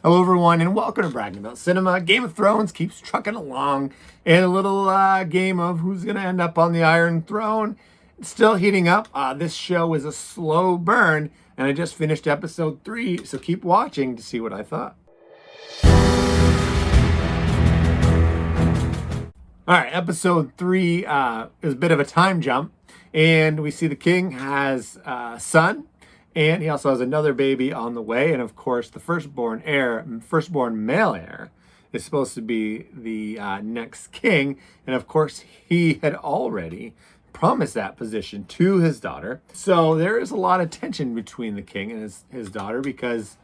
Hello everyone and welcome to Bragging About Cinema. Game of Thrones keeps trucking along in a little game of who's going to end up on the Iron Throne. It's still heating up. This show is a slow burn and I just finished episode 3, so keep watching to see what I thought. Alright, episode 3 is a bit of a time jump, and we see the king has a son. And he also has another baby on the way. And of course, the firstborn male heir, is supposed to be the next king. And of course, he had already promised that position to his daughter. So there is a lot of tension between the king and his daughter, because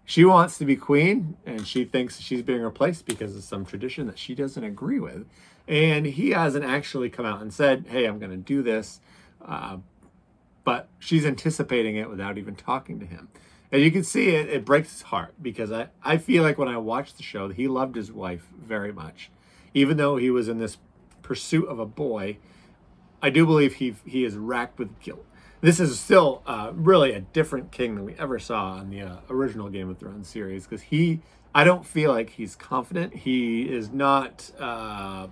she wants to be queen and she thinks she's being replaced because of some tradition that she doesn't agree with. And he hasn't actually come out and said, hey, I'm going to do this. But she's anticipating it without even talking to him. And you can see it breaks his heart, because I feel like when I watched the show, he loved his wife very much. Even though he was in this pursuit of a boy, I do believe he is racked with guilt. This is still really a different king than we ever saw in the original Game of Thrones series, because I don't feel like he's confident. He is not a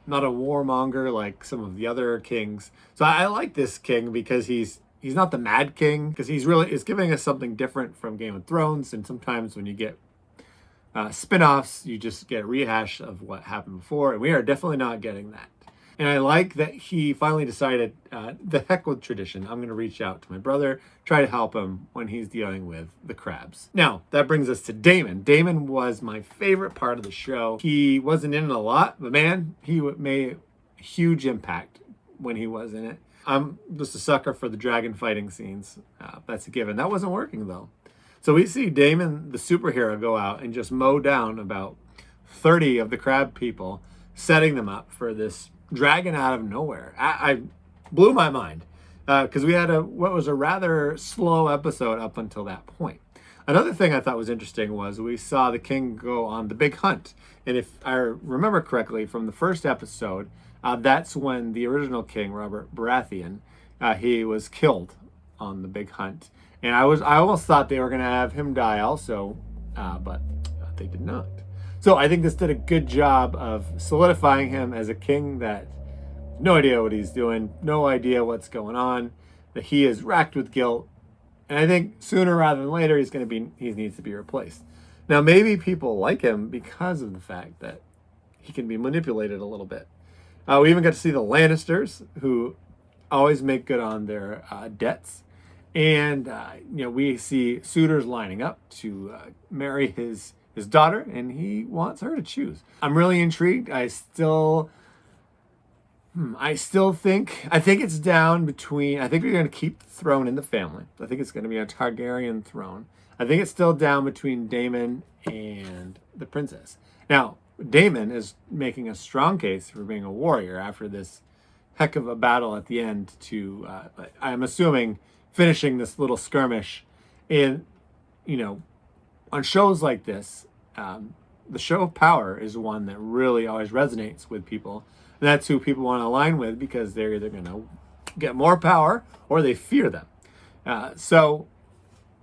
warmonger like some of the other kings. So I like this king because he's not the mad king, because is giving us something different from Game of Thrones. And sometimes when you get spin-offs, you just get a rehash of what happened before, and we are definitely not getting that. And I like that he finally decided, the heck with tradition. I'm going to reach out to my brother, try to help him when he's dealing with the crabs. Now, that brings us to Daemon. Daemon was my favorite part of the show. He wasn't in it a lot, but man, he made a huge impact when he was in it. I'm just a sucker for the dragon fighting scenes. That's a given. That wasn't working, though. So we see Daemon, the superhero, go out and just mow down about 30 of the crab people, setting them up for this dragon out of nowhere. I blew my mind, because we had what was a rather slow episode up until that point. Another thing I thought was interesting was we saw the king go on the big hunt. And if I remember correctly from the first episode, that's when the original king, Robert Baratheon, he was killed on the big hunt. And I almost thought they were going to have him die also, but they did not. So I think this did a good job of solidifying him as a king that no idea what he's doing, no idea what's going on, that he is racked with guilt. And I think sooner rather than later, he needs to be replaced. Now, maybe people like him because of the fact that he can be manipulated a little bit. We even got to see the Lannisters, who always make good on their debts. And, we see suitors lining up to marry his daughter, and he wants her to choose. I'm really intrigued. I think it's down between, I think we're going to keep the throne in the family. I think it's going to be a Targaryen throne. I think it's still down between Daemon and the princess. Now, Daemon is making a strong case for being a warrior after this heck of a battle at the end to, I'm assuming, finishing this little skirmish. And, on shows like this, the show of power is one that really always resonates with people. And that's who people want to align with, because they're either going to get more power or they fear them. And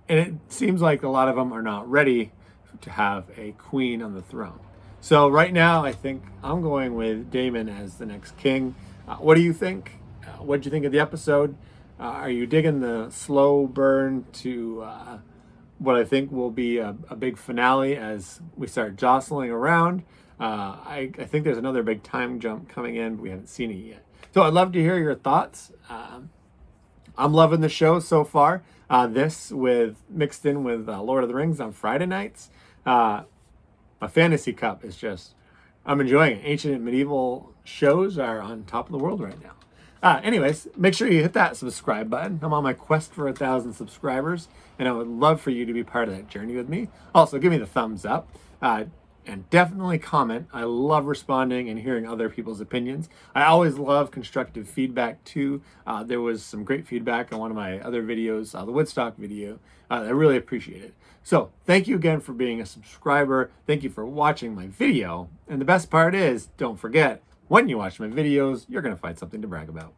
it seems like a lot of them are not ready to have a queen on the throne. So right now, I think I'm going with Daemon as the next king. What do you think? What did you think of the episode? Are you digging the slow burn to what I think will be a big finale as we start jostling around? I think there's another big time jump coming in, but we haven't seen it yet. So I'd love to hear your thoughts. I'm loving the show so far. This mixed in with Lord of the Rings on Friday nights. My fantasy cup is just, I'm enjoying it. Ancient and medieval shows are on top of the world right now. Anyways, make sure you hit that subscribe button. I'm on my quest for 1,000 subscribers, and I would love for you to be part of that journey with me. Also, give me the thumbs up, and definitely comment. I love responding and hearing other people's opinions. I always love constructive feedback too. There was some great feedback on one of my other videos, the Woodstock video. I really appreciate it. So thank you again for being a subscriber. Thank you for watching my video. And the best part is, don't forget, when you watch my videos, you're going to find something to brag about.